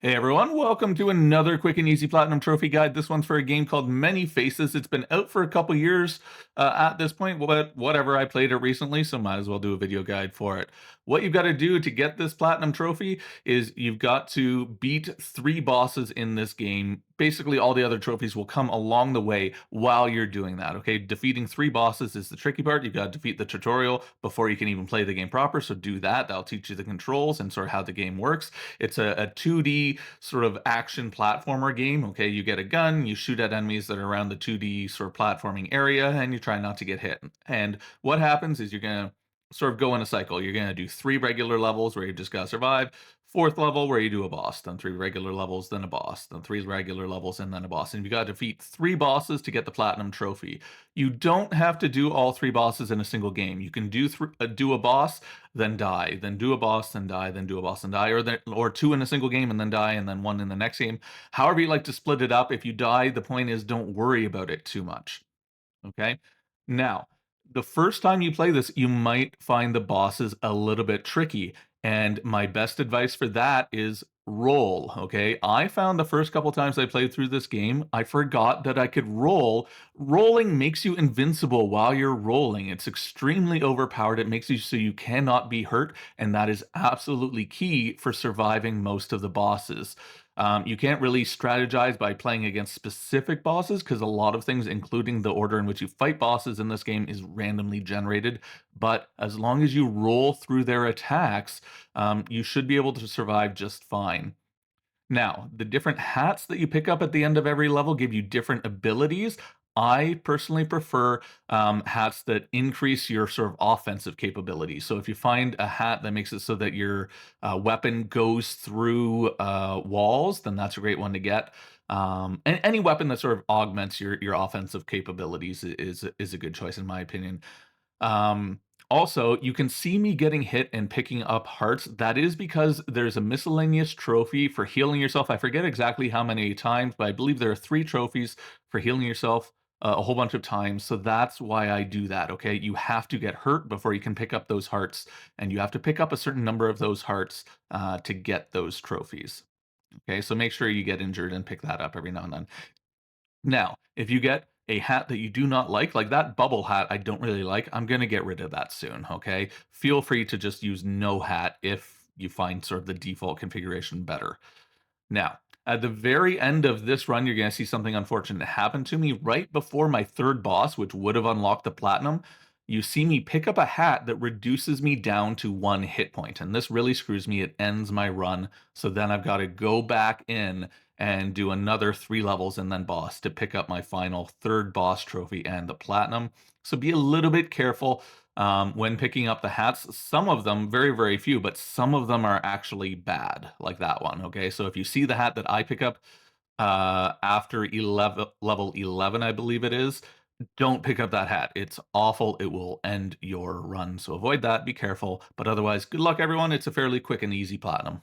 Hey everyone, welcome to another quick and easy Platinum Trophy guide. This one's for a game called Many Faces. It's been out for a couple years at this point, but whatever, I played it recently, so might as well do a video guide for it. What you've got to do to get this Platinum Trophy is you've got to beat 3 bosses in this game. Basically, all the other trophies will come along the way while you're doing that, okay? Defeating 3 bosses is the tricky part. You've got to defeat the tutorial before you can even play the game proper, so do that. That'll teach you the controls and sort of how the game works. It's a 2D sort of action platformer game. Okay, you get a gun, you shoot at enemies that are around the 2D sort of platforming area, and you try not to get hit. And what happens is you're gonna sort of go in a cycle. You're gonna do 3 regular levels where you just gotta survive. Fourth level where you do a boss, then 3 regular levels, then a boss, then 3 regular levels, and then a boss. And you gotta defeat 3 bosses to get the platinum trophy. You don't have to do all 3 bosses in a single game. You can do a boss, then die, then do a boss, then die, then do a boss and die, or 2 in a single game and then die, and then 1 in the next game. However you like to split it up, if you die, the point is don't worry about it too much. Okay? Now, the first time you play this, you might find the bosses a little bit tricky, and my best advice for that is roll, okay? I found the first couple times I played through this game, I forgot that I could roll. Rolling makes you invincible while you're rolling. It's extremely overpowered. It makes you so you cannot be hurt, and that is absolutely key for surviving most of the bosses. You can't really strategize by playing against specific bosses because a lot of things, including the order in which you fight bosses in this game, is randomly generated. But as long as you roll through their attacks, you should be able to survive just fine. Now, the different hats that you pick up at the end of every level give you different abilities. I personally prefer hats that increase your sort of offensive capabilities. So if you find a hat that makes it so that your weapon goes through walls, then that's a great one to get. And any weapon that sort of augments your offensive capabilities is a good choice in my opinion. Um, Also, you can see me getting hit and picking up hearts. That is because there's a miscellaneous trophy for healing yourself. I forget exactly how many times, but I believe there are 3 trophies for healing yourself a whole bunch of times. So that's why I do that. Okay. You have to get hurt before you can pick up those hearts, and you have to pick up a certain number of those hearts to get those trophies. Okay. So make sure you get injured and pick that up every now and then. Now, if you get a hat that you do not like that bubble hat I don't really like, I'm gonna get rid of that soon, okay? Feel free to just use no hat if you find sort of the default configuration better. Now, at the very end of this run, you're gonna see something unfortunate happen to me right before my 3rd boss, which would have unlocked the platinum. You see me pick up a hat that reduces me down to 1 hit point, and this really screws me. It ends my run, so then I've got to go back in and do another 3 levels and then boss to pick up my final 3rd boss trophy and the platinum. So be a little bit careful when picking up the hats. Some of them, very, very few, but some of them are actually bad, like that one. Okay, so if you see the hat that I pick up after level 11, I believe it is, don't pick up that hat. It's awful. It will end your run. So avoid that. Be careful. But otherwise, good luck, everyone. It's a fairly quick and easy platinum.